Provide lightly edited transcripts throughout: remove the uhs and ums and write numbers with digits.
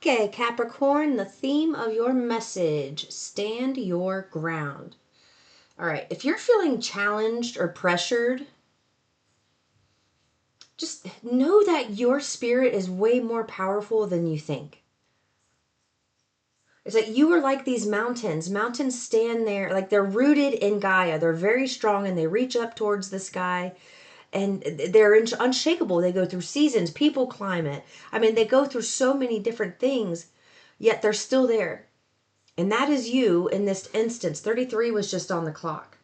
Okay, Capricorn, the theme of your message, stand your ground. All right, if you're feeling challenged or pressured, just know that your spirit is way more powerful than you think. It's like you are like these mountains. Mountains stand there, like they're rooted in Gaia. They're very strong and they reach up towards the sky and they're unshakable. They go through seasons, people climb it. I mean, they go through so many different things, yet they're still there. And that is you in this instance. 33 was just on the clock.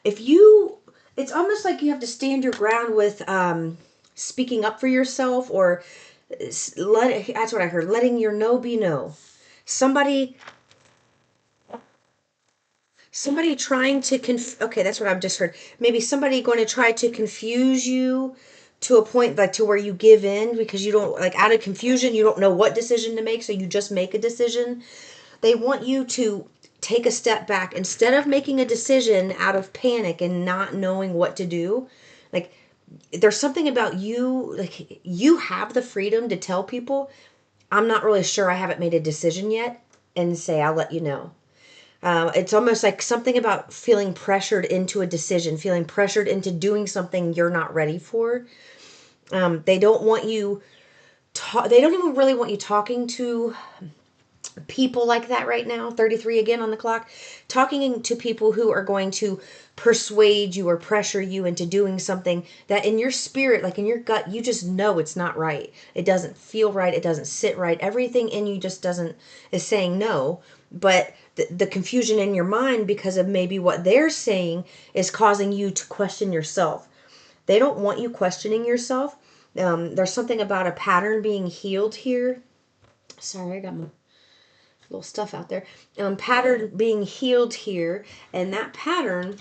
If you, it's almost like you have to stand your ground with speaking up for yourself, or that's what I heard, letting your no be no. Somebody trying to okay, that's what I've just heard. Maybe somebody going to try to confuse you to a point, like to where you give in because you don't, like, out of confusion, you don't know what decision to make, so you just make a decision. They want you to take a step back instead of making a decision out of panic and not knowing what to do. Like, there's something about you, like, you have the freedom to tell people, I'm not really sure, I haven't made a decision yet, and say, I'll let you know. It's almost like something about feeling pressured into a decision, feeling pressured into doing something you're not ready for. They don't want you, they don't even really want you talking to people like that right now. 33 again on the clock. Talking to people who are going to persuade you or pressure you into doing something that in your spirit, like in your gut, you just know it's not right. It doesn't feel right. It doesn't sit right. Everything in you just doesn't, is saying no. But the confusion in your mind because of maybe what they're saying is causing you to question yourself. They don't want you questioning yourself. There's something about a pattern being healed here. Sorry, I got my little stuff out there. Pattern being healed here, and that pattern,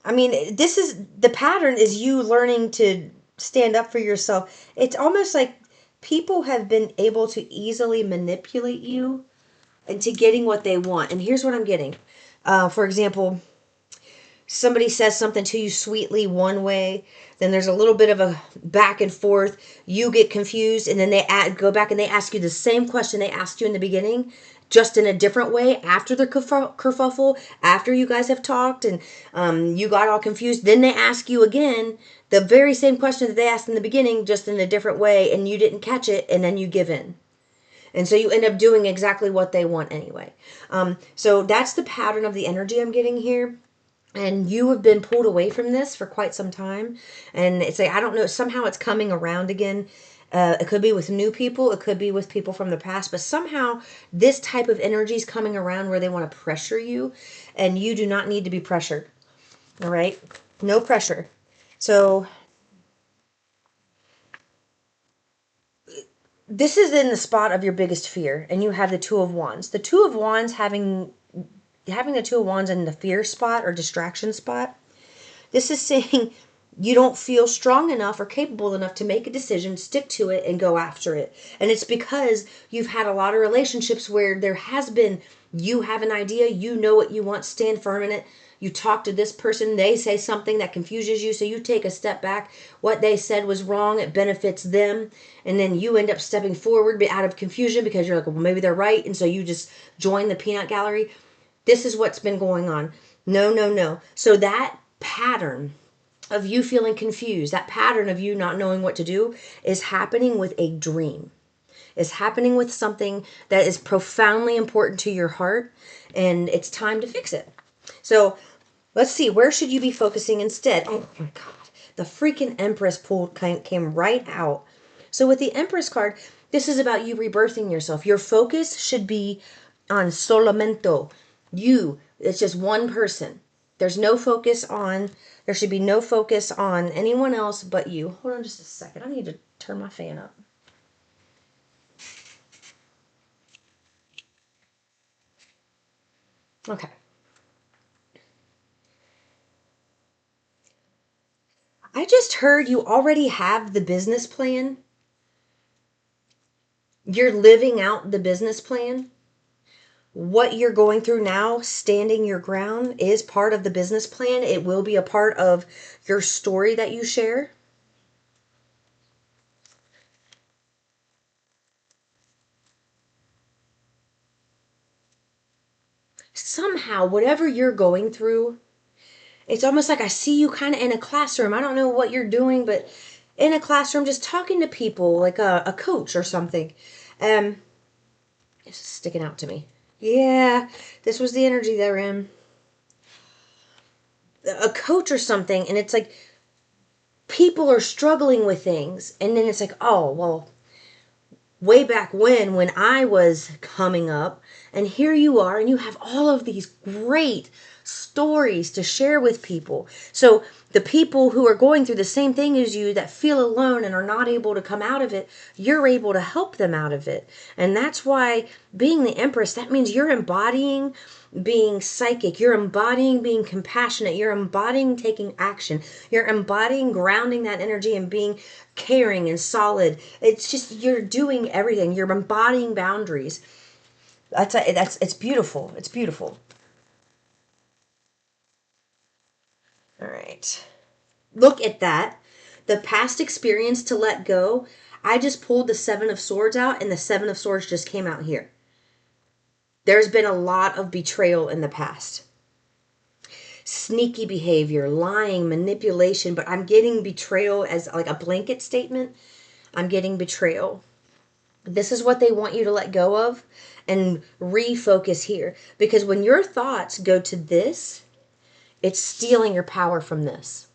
I mean, this is, the pattern is you learning to stand up for yourself. It's almost like people have been able to easily manipulate you into getting what they want. And here's what I'm getting. For example, somebody says something to you sweetly one way, then there's a little bit of a back and forth, you get confused, and then they go back and they ask you the same question they asked you in the beginning, just in a different way after the kerfuffle, after you guys have talked and you got all confused. Then they ask you again the very same question that they asked in the beginning, just in a different way, and you didn't catch it, and then you give in. And so you end up doing exactly what they want anyway. So that's the pattern of the energy I'm getting here. And you have been pulled away from this for quite some time. And it's like, I don't know, somehow it's coming around again. It could be with new people. It could be with people from the past. But somehow this type of energy is coming around where they want to pressure you. And you do not need to be pressured. All right? No pressure. So this is in the spot of your biggest fear. And you have the Two of Wands. The Two of Wands having the Two of Wands in the fear spot or distraction spot. This is saying you don't feel strong enough or capable enough to make a decision, stick to it, and go after it. And it's because you've had a lot of relationships where there has been, you have an idea, you know what you want, stand firm in it. You talk to this person, they say something that confuses you, so you take a step back. What they said was wrong, it benefits them. And then you end up stepping forward out of confusion because you're like, well, maybe they're right. And so you just join the peanut gallery. This is what's been going on. No, no, no. So that pattern of you feeling confused, that pattern of you not knowing what to do, is happening with a dream. Is happening with something that is profoundly important to your heart, and it's time to fix it. So let's see, where should you be focusing instead? Oh my God, the freaking Empress pull came right out. So with the Empress card, this is about you rebirthing yourself. Your focus should be on solamento. You, it's just one person. There's no focus on, there should be no focus on anyone else but you. Hold on just a second. I need to turn my fan up. Okay. I just heard you already have the business plan. You're living out the business plan. What you're going through now, standing your ground, is part of the business plan. It will be a part of your story that you share. somehow, whatever you're going through, it's almost like I see you kind of in a classroom. I don't know what you're doing, but in a classroom, just talking to people, like a coach or something. It's sticking out to me. Yeah, this was the energy they're in. A coach or something, and it's like people are struggling with things, and then it's like, oh, well, way back when I was coming up, and here you are, and you have all of these great stories to share with people. So the people who are going through the same thing as you, that feel alone and are not able to come out of it, you're able to help them out of it. And that's why being the Empress, that means you're embodying being psychic, you're embodying being compassionate, you're embodying taking action, you're embodying grounding that energy and being caring and solid. It's just, you're doing everything, you're embodying boundaries. That's it's beautiful. It's beautiful. All right, look at that. The past experience to let go. I just pulled the Seven of Swords out, and the Seven of Swords just came out here. There's been a lot of betrayal in the past. Sneaky behavior, lying, manipulation, but I'm getting betrayal as like a blanket statement. I'm getting betrayal. This is what they want you to let go of and refocus here. Because when your thoughts go to this, it's stealing your power from this.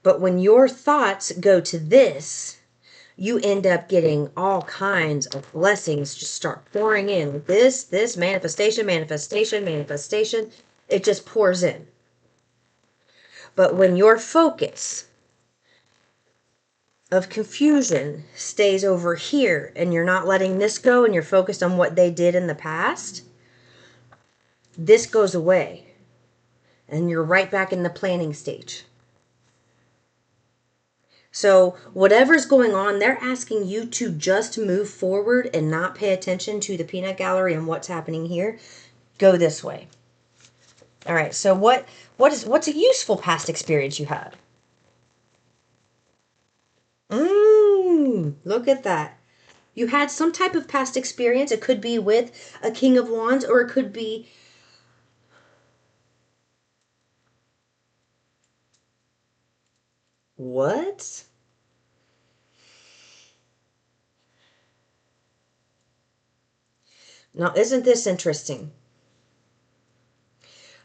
But when your thoughts go to this, you end up getting all kinds of blessings just start pouring in. This manifestation, manifestation, manifestation, it just pours in. But when your focus of confusion stays over here and you're not letting this go and you're focused on what they did in the past, this goes away and you're right back in the planning stage. So whatever's going on, they're asking you to just move forward and not pay attention to the peanut gallery and what's happening here. Go this way. All right, so what's a useful past experience you had? Look at that. You had some type of past experience. It could be with a King of Wands, or it could be... What? Now, isn't this interesting?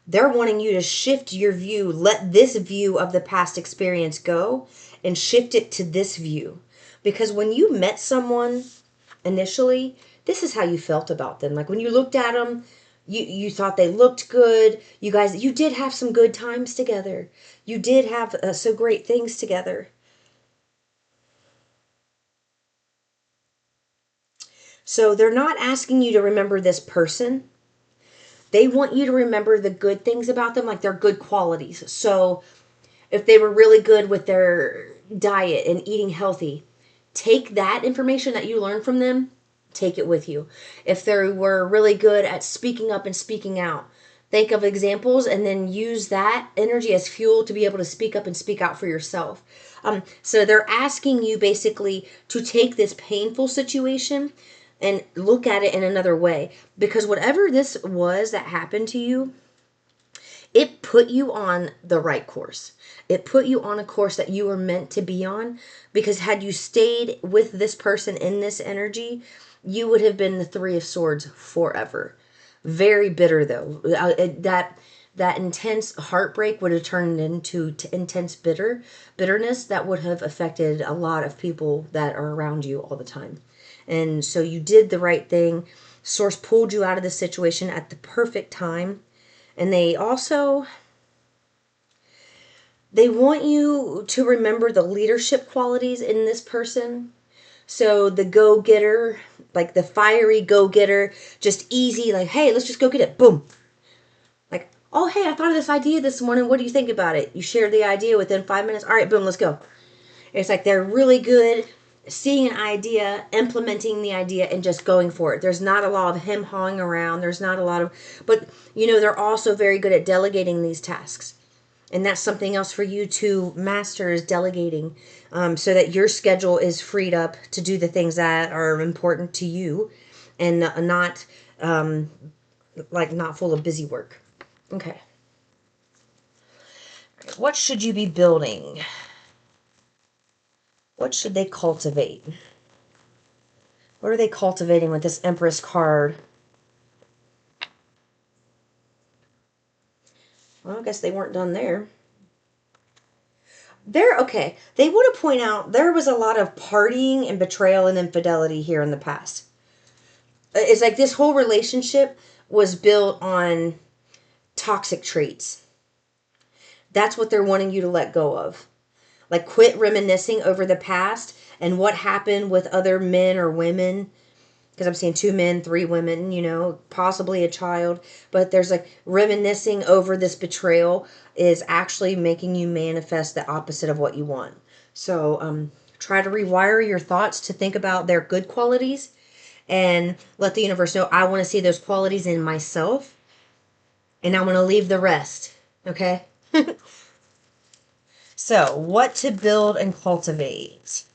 They're wanting you to shift your view, let this view of the past experience go, and shift it to this view. Because when you met someone initially, this is how you felt about them. Like when you looked at them, you thought they looked good. You guys, you did have some good times together. You did have so great things together. So they're not asking you to remember this person. They want you to remember the good things about them, like their good qualities. So if they were really good with their diet and eating healthy, take that information that you learned from them, take it with you. If they were really good at speaking up and speaking out, think of examples and then use that energy as fuel to be able to speak up and speak out for yourself. So they're asking you basically to take this painful situation and look at it in another way. Because whatever this was that happened to you, it put you on the right course. It put you on a course that you were meant to be on. Because had you stayed with this person in this energy, you would have been the Three of Swords forever. Very bitter though. That intense heartbreak would have turned into intense bitterness that would have affected a lot of people that are around you all the time. And so you did the right thing. Source pulled you out of the situation at the perfect time. And they also, they want you to remember the leadership qualities in this person. So the go-getter, like the fiery go-getter, just easy, like, hey, let's just go get it. Boom. Like, oh, hey, I thought of this idea this morning. What do you think about it? You shared the idea within 5 minutes. All right, boom, let's go. It's like they're really good seeing an idea, implementing the idea, and just going for it. There's not a lot of him-hawing around. There's not a lot of... But, you know, they're also very good at delegating these tasks. And that's something else for you to master, is delegating, so that your schedule is freed up to do the things that are important to you and not like not full of busy work. Okay. What should you be building? What should they cultivate? What are they cultivating with this Empress card? Well, I guess they weren't done there. Okay. They want to point out there was a lot of partying and betrayal and infidelity here in the past. It's like this whole relationship was built on toxic traits. That's what they're wanting you to let go of. Like, quit reminiscing over the past and what happened with other men or women. Because I'm seeing 2 men, 3 women, possibly a child. But there's like reminiscing over this betrayal is actually making you manifest the opposite of what you want. So try to rewire your thoughts to think about their good qualities and let the universe know, I want to see those qualities in myself and I want to leave the rest. Okay? So, what to build and cultivate?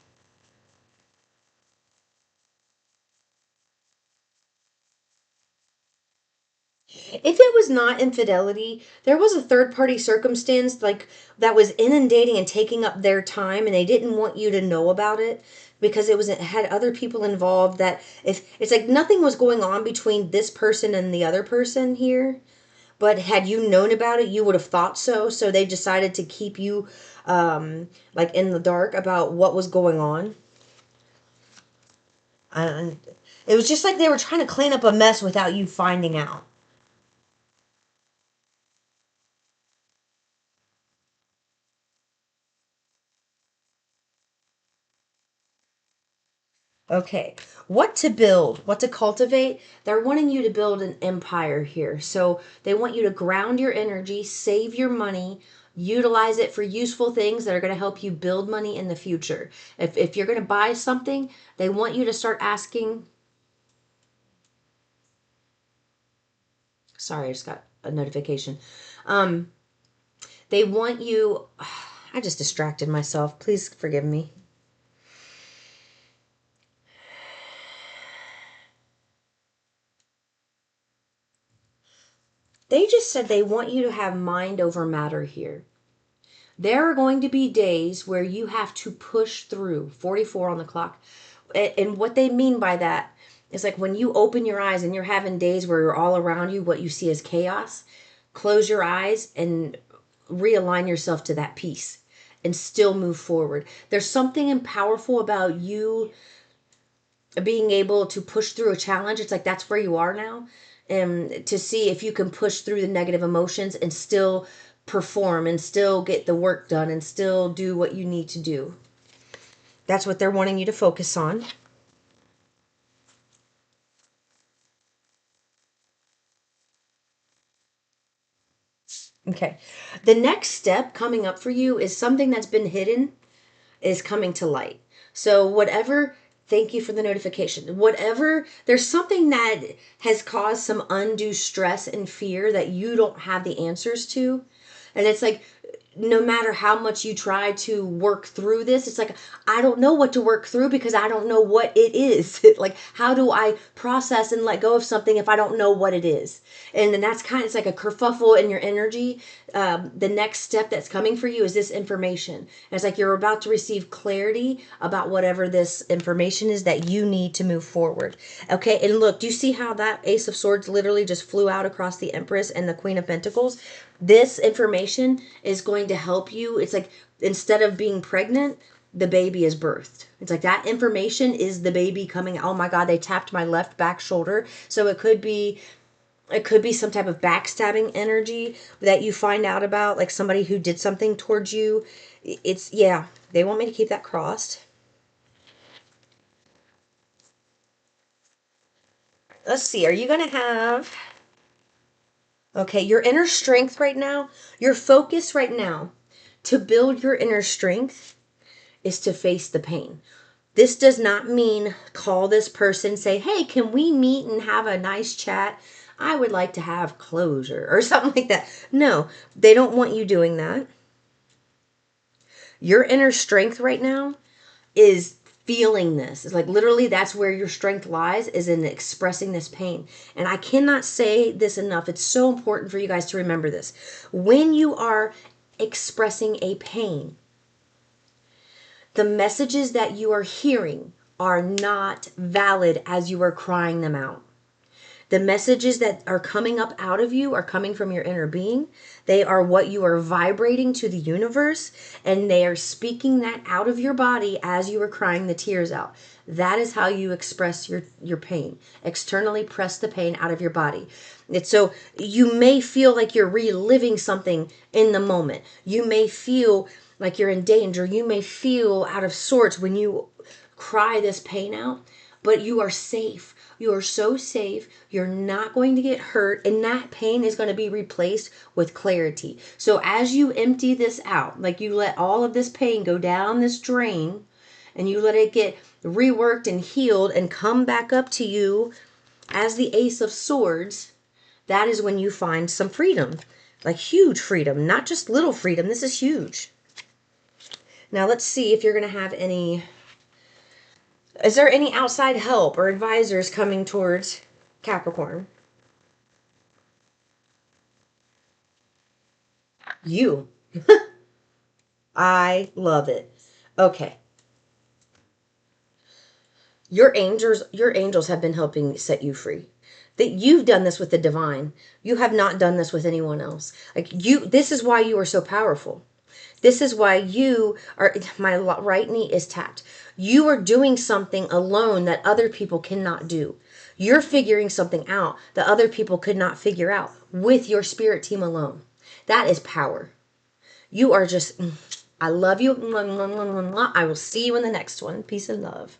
If it was not infidelity, there was a third party circumstance like that was inundating and taking up their time and they didn't want you to know about it because it had other people involved that if it's like nothing was going on between this person and the other person here, but had you known about it, you would have thought so. So they decided to keep you like in the dark about what was going on. And it was just like they were trying to clean up a mess without you finding out. Okay, what to build, what to cultivate. They're wanting you to build an empire here. So they want you to ground your energy, save your money, utilize it for useful things that are going to help you build money in the future. If you're going to buy something, they want you to start asking. Sorry, I just got a notification. Um, they want you. I just distracted myself. Please forgive me. They just said they want you to have mind over matter here. There are going to be days where you have to push through 44 on the clock. And what they mean by that is like when you open your eyes and you're having days where you're all around you, what you see is chaos, close your eyes and realign yourself to that peace and still move forward. There's something powerful about you being able to push through a challenge. It's like that's where you are now, and to see if you can push through the negative emotions and still perform and still get the work done and still do what you need to do. That's what they're wanting you to focus on. Okay, the next step coming up for you is something that's been hidden is coming to light. So whatever, thank you for the notification. Whatever, there's something that has caused some undue stress and fear that you don't have the answers to. And it's like no matter how much you try to work through this, it's like I don't know what to work through because I don't know what it is. Like how do I process and let go of something if I don't know what it is? And then that's kind of, it's like a kerfuffle in your energy. The next step that's coming for you is this information. And it's like you're about to receive clarity about whatever this information is that you need to move forward. Okay, and look, do you see how that Ace of Swords literally just flew out across the Empress and the Queen of Pentacles? This information is going to help you. It's like instead of being pregnant, the baby is birthed. It's like that information is the baby coming. Oh my God, they tapped my left back shoulder. So it could be some type of backstabbing energy that you find out about, like somebody who did something towards you. Yeah, they want me to keep that crossed. Let's see, are you going to have, okay, your inner strength right now, your focus right now to build your inner strength is to face the pain. This does not mean call this person, say, hey, can we meet and have a nice chat? I would like to have closure or something like that. No, they don't want you doing that. Your inner strength right now is feeling this. It's like literally that's where your strength lies, is in expressing this pain. And I cannot say this enough. It's so important for you guys to remember this. When you are expressing a pain, the messages that you are hearing are not valid as you are crying them out. The messages that are coming up out of you are coming from your inner being. They are what you are vibrating to the universe, and they are speaking that out of your body as you are crying the tears out. That is how you express your pain. Externally press the pain out of your body. It's so you may feel like you're reliving something in the moment. You may feel like you're in danger. You may feel out of sorts when you cry this pain out, but you are safe. You are so safe. You're not going to get hurt, and that pain is going to be replaced with clarity. So as you empty this out, like you let all of this pain go down this drain, and you let it get reworked and healed and come back up to you as the Ace of Swords, that is when you find some freedom. Like huge freedom, not just little freedom. This is huge. Now let's see if you're going to have any... Is there any outside help or advisors coming towards Capricorn? You. I love it. Okay. Your angels have been helping set you free. That you've done this with the divine. You have not done this with anyone else. This is why you are so powerful. This is why you are, my right knee is tapped. You are doing something alone that other people cannot do. You're figuring something out that other people could not figure out with your spirit team alone. That is power. You are just, I love you. I will see you in the next one. Peace and love.